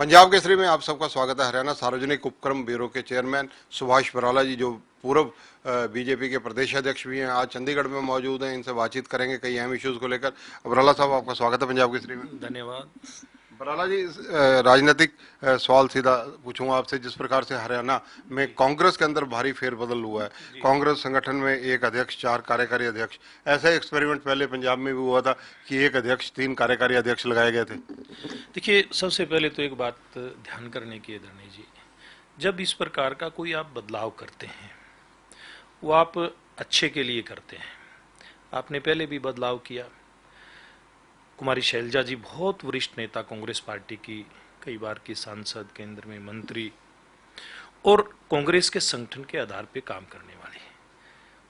पंजाब केसरी में आप सबका स्वागत है। हरियाणा सार्वजनिक उपक्रम ब्यूरो के चेयरमैन सुभाष बराला जी, जो पूर्व बीजेपी के प्रदेश अध्यक्ष भी हैं, आज चंडीगढ़ में मौजूद हैं। इनसे बातचीत करेंगे कई अहम इश्यूज को लेकर। बराला साहब, आपका स्वागत है पंजाब केसरी में। धन्यवाद। बराला जी, राजनीतिक सवाल सीधा पूछूंगा आपसे। जिस प्रकार से हरियाणा में कांग्रेस के अंदर भारी फेरबदल हुआ है, कांग्रेस संगठन में एक अध्यक्ष, 4 कार्यकारी अध्यक्ष, ऐसा एक्सपेरिमेंट पहले पंजाब में भी हुआ था कि एक अध्यक्ष 3 कार्यकारी अध्यक्ष लगाए गए थे। देखिए, सबसे पहले तो एक बात ध्यान करने की है धरणी जी, जब इस प्रकार का कोई आप बदलाव करते हैं वो आप अच्छे के लिए करते हैं। आपने पहले भी बदलाव किया। कुमारी शैलजा जी बहुत वरिष्ठ नेता, कांग्रेस पार्टी की, कई बार की सांसद, केंद्र में मंत्री और कांग्रेस के संगठन के आधार पे काम करने वाली,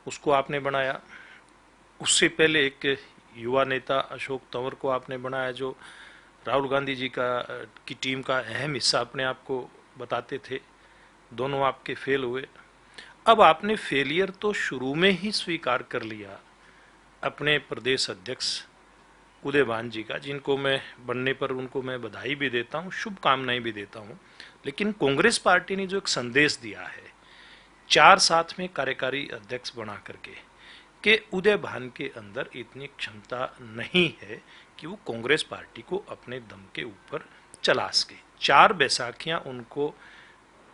उसको आपने बनाया। उससे पहले एक युवा नेता अशोक तंवर को आपने बनाया, जो राहुल गांधी जी की टीम का अहम हिस्सा अपने आप को बताते थे। दोनों आपके फेल हुए। अब आपने फेलियर तो शुरू में ही स्वीकार कर लिया अपने प्रदेश अध्यक्ष उदयभान जी का, जिनको मैं बनने पर उनको मैं बधाई भी देता हूं, शुभकामनाएं भी देता हूं। लेकिन कांग्रेस पार्टी ने जो एक संदेश दिया है 4 साथ में कार्यकारी अध्यक्ष बना करके, कि उदयभान के अंदर इतनी क्षमता नहीं है कि वो कांग्रेस पार्टी को अपने दम के ऊपर चला सके। 4 बैसाखियां उनको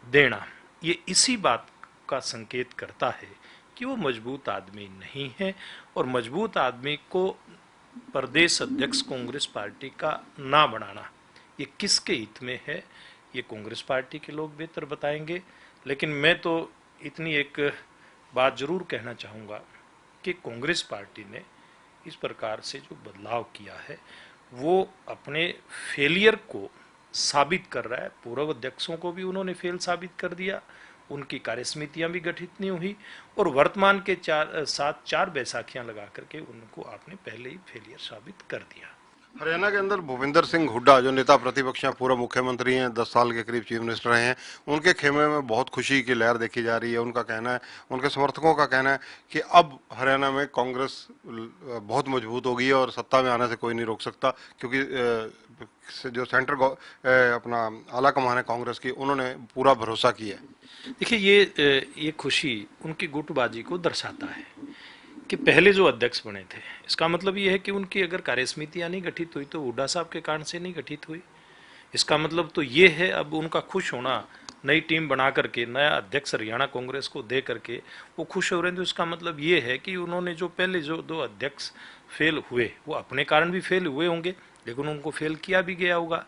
देना, ये इसी बात का संकेत करता है कि वो मजबूत आदमी नहीं है। और मजबूत आदमी को प्रदेश अध्यक्ष कांग्रेस पार्टी का ना बनाना, ये किसके हित में है, ये कांग्रेस पार्टी के लोग बेहतर बताएंगे। लेकिन मैं तो इतनी एक बात जरूर कहना चाहूँगा कि कांग्रेस पार्टी ने इस प्रकार से जो बदलाव किया है वो अपने फेलियर को साबित कर रहा है। पूर्व अध्यक्षों को भी उन्होंने फेल साबित कर दिया, उनकी कार्यसमितियां भी गठित नहीं हुई, और वर्तमान के 4 बैसाखियां लगा करके उनको आपने पहले ही फेलियर साबित कर दिया। हरियाणा के अंदर भूपिंदर सिंह हुड्डा, जो नेता प्रतिपक्ष हैं, पूर्व मुख्यमंत्री हैं, 10 साल के करीब चीफ मिनिस्टर रहे हैं, उनके खेमे में बहुत खुशी की लहर देखी जा रही है। उनका कहना है, उनके समर्थकों का कहना है कि अब हरियाणा में कांग्रेस बहुत मजबूत हो गई है और सत्ता में आने से कोई नहीं रोक सकता, क्योंकि जो सेंटर अपना आला कमान है कांग्रेस की, उन्होंने पूरा भरोसा किया है। देखिए, ये खुशी उनकी गुटबाजी को दर्शाता है कि पहले जो अध्यक्ष बने थे, इसका मतलब ये है कि उनकी अगर कार्यसमितियां नहीं गठित हुई तो हुड्डा साहब के कारण से नहीं गठित हुई। इसका मतलब तो ये है, अब उनका खुश होना, नई टीम बना करके नया अध्यक्ष हरियाणा कांग्रेस को दे करके वो खुश हो रहे हैं। तो इसका मतलब ये है कि उन्होंने जो पहले जो 2 अध्यक्ष फेल हुए, वो अपने कारण भी फेल हुए होंगे, लेकिन उनको फेल किया भी गया होगा।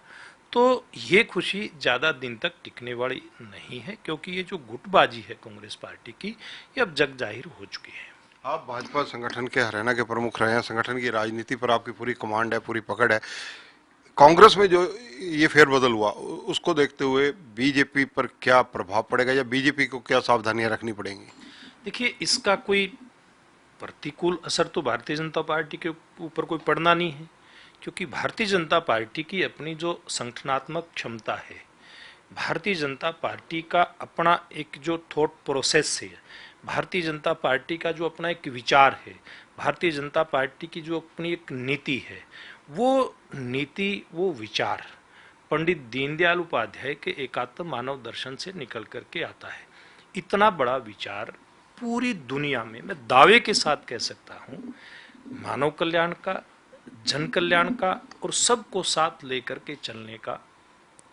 तो ये खुशी ज़्यादा दिन तक टिकने वाली नहीं है, क्योंकि ये जो गुटबाजी है कांग्रेस पार्टी की, ये अब जग जाहिर हो चुकी है। आप भाजपा संगठन के हरियाणा के प्रमुख रहे हैं, संगठन की राजनीति पर आपकी पूरी कमांड है, पूरी पकड़ है। कांग्रेस में जो ये फेरबदल हुआ, उसको देखते हुए बीजेपी पर क्या प्रभाव पड़ेगा, या बीजेपी को क्या सावधानियां रखनी पड़ेंगी? देखिए, इसका कोई प्रतिकूल असर तो भारतीय जनता पार्टी के ऊपर कोई पड़ना नहीं है, क्योंकि भारतीय जनता पार्टी की अपनी जो संगठनात्मक क्षमता है, भारतीय जनता पार्टी का अपना एक जो थॉट प्रोसेस है, भारतीय जनता पार्टी का जो अपना एक विचार है, भारतीय जनता पार्टी की जो अपनी एक नीति है, वो नीति, वो विचार पंडित दीनदयाल उपाध्याय के एकात्म मानव दर्शन से निकल करके आता है। इतना बड़ा विचार पूरी दुनिया में, मैं दावे के साथ कह सकता हूँ, मानव कल्याण का, जन कल्याण का और सबको साथ लेकर के चलने का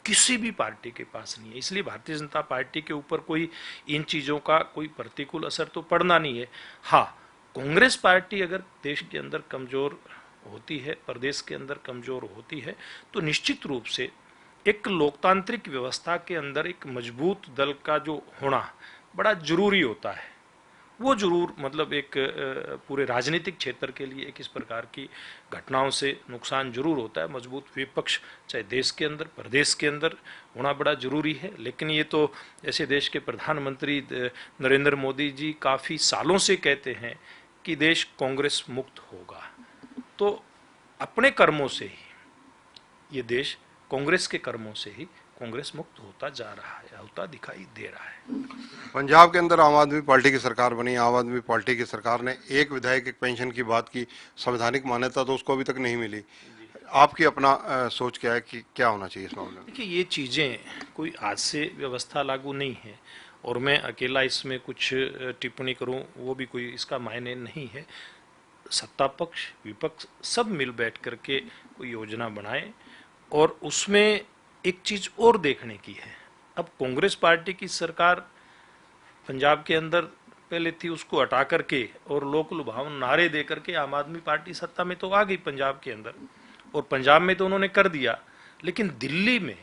किसी भी पार्टी के पास नहीं है। इसलिए भारतीय जनता पार्टी के ऊपर कोई इन चीज़ों का कोई प्रतिकूल असर तो पड़ना नहीं है। हाँ, कांग्रेस पार्टी अगर देश के अंदर कमजोर होती है, प्रदेश के अंदर कमजोर होती है, तो निश्चित रूप से एक लोकतांत्रिक व्यवस्था के अंदर एक मजबूत दल का जो होना बड़ा जरूरी होता है। वो जरूर मतलब एक पूरे राजनीतिक क्षेत्र के लिए एक इस प्रकार की घटनाओं से नुकसान जरूर होता है। मजबूत विपक्ष चाहे देश के अंदर, प्रदेश के अंदर होना बड़ा जरूरी है। लेकिन ये तो ऐसे देश के प्रधानमंत्री नरेंद्र मोदी जी काफ़ी सालों से कहते हैं कि देश कांग्रेस मुक्त होगा, तो अपने कर्मों से ही ये देश, कांग्रेस के कर्मों से ही कांग्रेस मुक्त होता जा रहा है, होता दिखाई दे रहा है। पंजाब के अंदर आम आदमी पार्टी की सरकार बनी। आम आदमी पार्टी की सरकार ने एक विधायक एक पेंशन की बात की, संवैधानिक मान्यता तो उसको अभी तक नहीं मिली। आपकी अपना सोच क्या है कि क्या होना चाहिए इस मामले में? देखिए, ये चीज़ें कोई आज से व्यवस्था लागू नहीं है और मैं अकेला इसमें कुछ टिप्पणी करूं वो भी कोई इसका मायने नहीं है। सत्ता पक्ष विपक्ष सब मिल बैठ करके कोई योजना बनाए और उसमें एक चीज और देखने की है। अब कांग्रेस पार्टी की सरकार पंजाब के अंदर पहले थी, उसको हटा करके और लोक लुभावन नारे दे करके आम आदमी पार्टी सत्ता में तो आ गई पंजाब के अंदर, और पंजाब में तो उन्होंने कर दिया। लेकिन दिल्ली में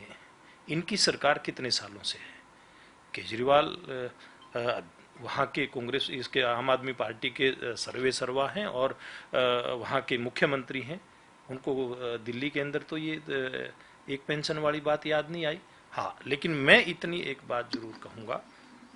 इनकी सरकार कितने सालों से है? केजरीवाल वहाँ के कांग्रेस इसके आम आदमी पार्टी के सर्वे सर्वा हैं और वहाँ के मुख्यमंत्री हैं। उनको दिल्ली के अंदर तो ये एक पेंशन वाली बात याद नहीं आई। हाँ, लेकिन मैं इतनी एक बात जरूर कहूँगा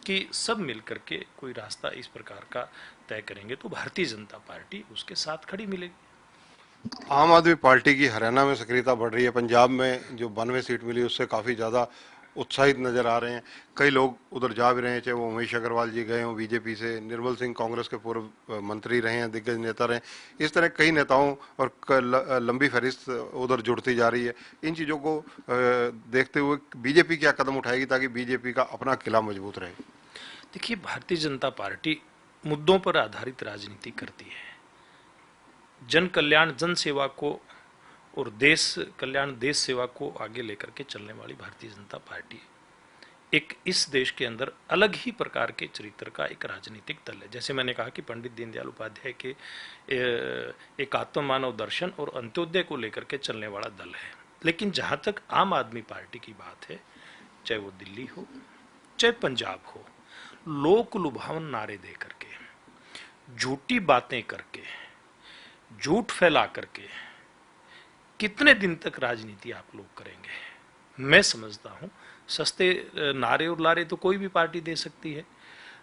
कि सब मिल करके कोई रास्ता इस प्रकार का तय करेंगे तो भारतीय जनता पार्टी उसके साथ खड़ी मिलेगी। आम आदमी पार्टी की हरियाणा में सक्रियता बढ़ रही है, पंजाब में जो 92 सीट मिली उससे काफ़ी ज़्यादा उत्साहित नजर आ रहे हैं। कई लोग उधर जा भी रहे हैं, चाहे वो उमेश अग्रवाल जी गए हों बीजेपी से, निर्मल सिंह कांग्रेस के पूर्व मंत्री रहे हैं, दिग्गज नेता रहे हैं। इस तरह कई नेताओं और लंबी फहरिस्त उधर जुड़ती जा रही है। इन चीज़ों को देखते हुए बीजेपी क्या कदम उठाएगी ताकि बीजेपी का अपना किला मजबूत रहे? देखिए, भारतीय जनता पार्टी मुद्दों पर आधारित राजनीति करती है। जन कल्याण जन सेवा को और देश कल्याण देश सेवा को आगे लेकर के चलने वाली भारतीय जनता पार्टी एक इस देश के अंदर अलग ही प्रकार के चरित्र का एक राजनीतिक दल है। जैसे मैंने कहा कि पंडित दीनदयाल उपाध्याय के एक आत्म मानव दर्शन और अंत्योदय को लेकर के चलने वाला दल है। लेकिन जहां तक आम आदमी पार्टी की बात है, चाहे वो दिल्ली हो चाहे पंजाब हो, लोक लुभावन नारे दे करके, झूठी बातें करके, झूठ फैला करके कितने दिन तक राजनीति आप लोग करेंगे? मैं समझता हूं सस्ते नारे और लारे तो कोई भी पार्टी दे सकती है,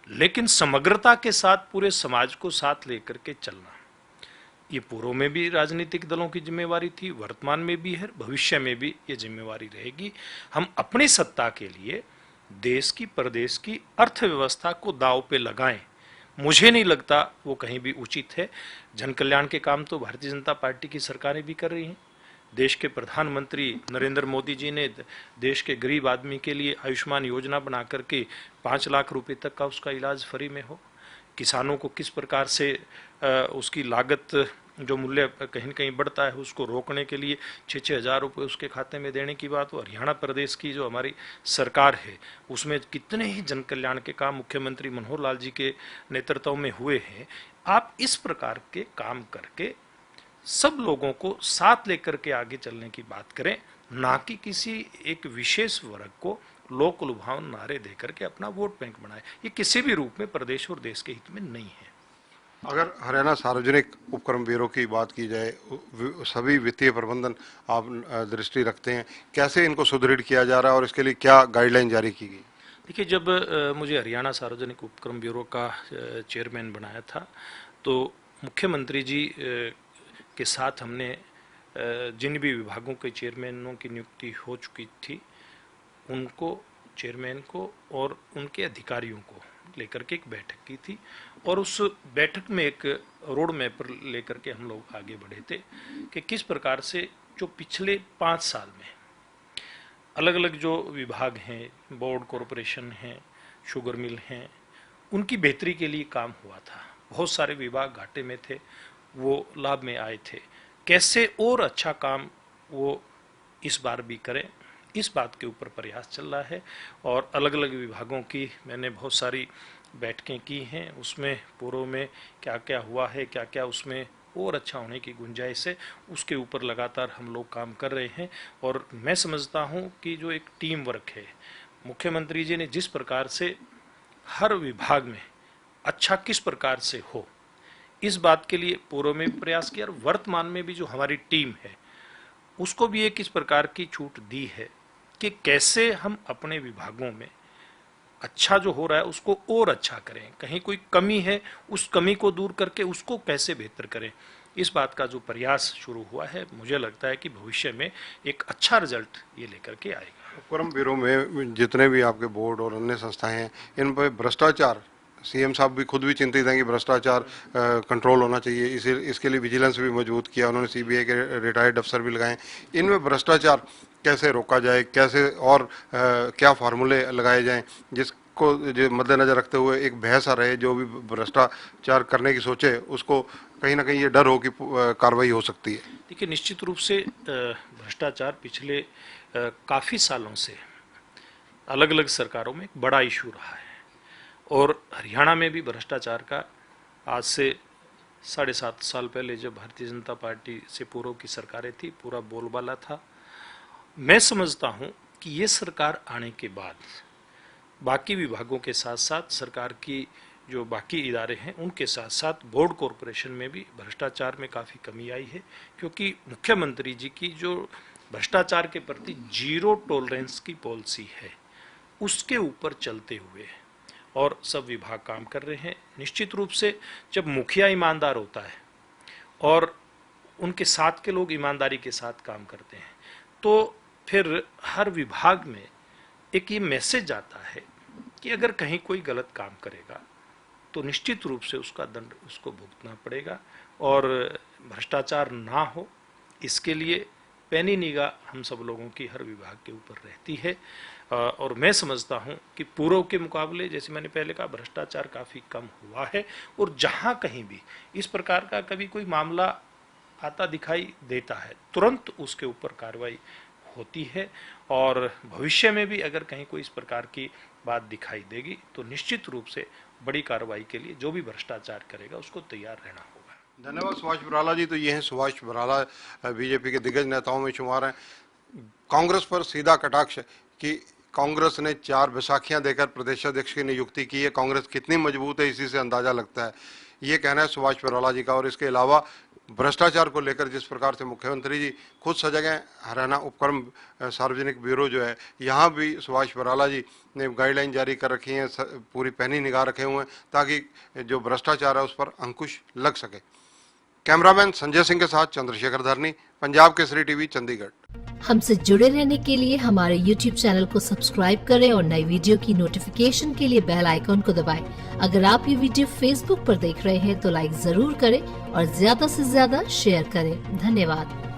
लेकिन समग्रता के साथ पूरे समाज को साथ लेकर के चलना, ये पूर्व में भी राजनीतिक दलों की जिम्मेवारी थी, वर्तमान में भी है, भविष्य में भी ये जिम्मेवारी रहेगी। हम अपनी सत्ता के लिए देश की प्रदेश की अर्थव्यवस्था को दांव पे लगाएं, मुझे नहीं लगता वो कहीं भी उचित है। जन कल्याण के काम तो भारतीय जनता पार्टी की सरकारें भी कर रही हैं। देश के प्रधानमंत्री नरेंद्र मोदी जी ने देश के गरीब आदमी के लिए आयुष्मान योजना बना करके 5 लाख रुपए तक का उसका इलाज फ्री में हो। किसानों को किस प्रकार से उसकी लागत जो मूल्य कहीं न कहीं बढ़ता है उसको रोकने के लिए 6-6 हज़ार रुपये उसके खाते में देने की बात हो। हरियाणा प्रदेश की जो हमारी सरकार है उसमें कितने ही जन कल्याण के काम मुख्यमंत्री मनोहर लाल जी के नेतृत्व में हुए हैं। आप इस प्रकार के काम करके सब लोगों को साथ लेकर के आगे चलने की बात करें, ना कि किसी एक विशेष वर्ग को लोक लुभावन नारे देकर के अपना वोट बैंक बनाए। ये किसी भी रूप में प्रदेश और देश के हित में नहीं है। अगर हरियाणा सार्वजनिक उपक्रम ब्यूरो की बात की जाए, सभी वित्तीय प्रबंधन आप दृष्टि रखते हैं, कैसे इनको सुदृढ़ किया जा रहा है और इसके लिए क्या गाइडलाइन जारी की गई? देखिए, जब मुझे हरियाणा सार्वजनिक उपक्रम ब्यूरो का चेयरमैन बनाया था तो मुख्यमंत्री जी के साथ हमने जिन भी विभागों के चेयरमैनों की नियुक्ति हो चुकी थी उनको, चेयरमैन को और उनके अधिकारियों को लेकर के एक बैठक की थी और उस बैठक में एक रोड मैप पर लेकर के हम लोग आगे बढ़े थे कि किस प्रकार से जो पिछले 5 साल में अलग अलग जो विभाग हैं, बोर्ड कॉरपोरेशन हैं, शुगर मिल हैं, उनकी बेहतरी के लिए काम हुआ था। बहुत सारे विभाग घाटे में थे, वो लाभ में आए थे। कैसे और अच्छा काम वो इस बार भी करें, इस बात के ऊपर प्रयास चल रहा है और अलग अलग विभागों की मैंने बहुत सारी बैठकें की हैं। उसमें पूर्व में क्या क्या हुआ है, क्या क्या उसमें और अच्छा होने की गुंजाइश है, उसके ऊपर लगातार हम लोग काम कर रहे हैं। और मैं समझता हूं कि जो एक टीम वर्क है, मुख्यमंत्री जी ने जिस प्रकार से हर विभाग में अच्छा किस प्रकार से हो, इस बात के लिए पूर्व में भी प्रयास किया और वर्तमान में भी जो हमारी टीम है उसको भी एक इस प्रकार की छूट दी है कि कैसे हम अपने विभागों में अच्छा जो हो रहा है उसको और अच्छा करें, कहीं कोई कमी है उस कमी को दूर करके उसको कैसे बेहतर करें। इस बात का जो प्रयास शुरू हुआ है, मुझे लगता है कि भविष्य में एक अच्छा रिजल्ट ये लेकर के आएगा। उपक्रम ब्यूरो में जितने भी आपके बोर्ड और अन्य संस्थाएं हैं, इन पर भ्रष्टाचार सीएम साहब भी खुद भी चिंतित हैं कि भ्रष्टाचार कंट्रोल होना चाहिए, इसी इसके लिए विजिलेंस भी मजबूत किया उन्होंने, सीबीआई के रिटायर्ड अफसर भी लगाए। इनमें भ्रष्टाचार कैसे रोका जाए, कैसे और क्या फार्मूले लगाए जाएं जिसको जो मद्देनजर रखते हुए एक बहस आ रहे, जो भी भ्रष्टाचार करने की सोचे उसको कहीं ना कहीं ये डर हो कि कार्रवाई हो सकती है। देखिए, निश्चित रूप से भ्रष्टाचार पिछले काफ़ी सालों से अलग अलग सरकारों में एक बड़ा इशू रहा है, और हरियाणा में भी भ्रष्टाचार का आज से 7.5 साल पहले जब भारतीय जनता पार्टी से पूर्व की सरकारें थी, पूरा बोलबाला था। मैं समझता हूं कि ये सरकार आने के बाद बाकी विभागों के साथ साथ सरकार की जो बाकी इदारे हैं उनके साथ साथ बोर्ड कॉरपोरेशन में भी भ्रष्टाचार में काफ़ी कमी आई है, क्योंकि मुख्यमंत्री जी की जो भ्रष्टाचार के प्रति जीरो टॉलरेंस की पॉलिसी है उसके ऊपर चलते हुए और सब विभाग काम कर रहे हैं। निश्चित रूप से जब मुखिया ईमानदार होता है और उनके साथ के लोग ईमानदारी के साथ काम करते हैं तो फिर हर विभाग में एक ये मैसेज आता है कि अगर कहीं कोई गलत काम करेगा तो निश्चित रूप से उसका दंड उसको भुगतना पड़ेगा, और भ्रष्टाचार ना हो इसके लिए पैनी निगाह हम सब लोगों की हर विभाग के ऊपर रहती है। और मैं समझता हूं कि पूर्व के मुकाबले, जैसे मैंने पहले कहा, भ्रष्टाचार काफ़ी कम हुआ है, और जहां कहीं भी इस प्रकार का कभी कोई मामला आता दिखाई देता है तुरंत उसके ऊपर कार्रवाई होती है, और भविष्य में भी अगर कहीं कोई इस प्रकार की बात दिखाई देगी तो निश्चित रूप से बड़ी कार्रवाई के लिए जो भी भ्रष्टाचार करेगा उसको तैयार रहना होगा। धन्यवाद सुभाष बराला जी। तो ये हैं सुभाष बराला, बीजेपी के दिग्गज नेताओं में शुमार हैं। कांग्रेस पर सीधा कटाक्ष कि कांग्रेस ने 4 बैसाखियां देकर प्रदेशाध्यक्ष की नियुक्ति की है, कांग्रेस कितनी मजबूत है इसी से अंदाजा लगता है, ये कहना है सुभाष बराला जी का। और इसके अलावा भ्रष्टाचार को लेकर जिस प्रकार से मुख्यमंत्री जी खुद सजग हैं, हरियाणा उपक्रम सार्वजनिक ब्यूरो जो है, यहाँ भी सुभाष बराला जी ने गाइडलाइन जारी कर रखी हैं, पूरी पैनी निगाह रखे हुए हैं ताकि जो भ्रष्टाचार है उस पर अंकुश लग सके। कैमरामैन संजय सिंह के साथ चंद्रशेखर धरनी, पंजाब केसरी टीवी, चंडीगढ़। हमसे जुड़े रहने के लिए हमारे YouTube चैनल को सब्सक्राइब करें और नई वीडियो की नोटिफिकेशन के लिए बेल आइकॉन को दबाएं। अगर आप ये वीडियो Facebook पर देख रहे हैं तो लाइक जरूर करें और ज्यादा से ज्यादा शेयर करें। धन्यवाद।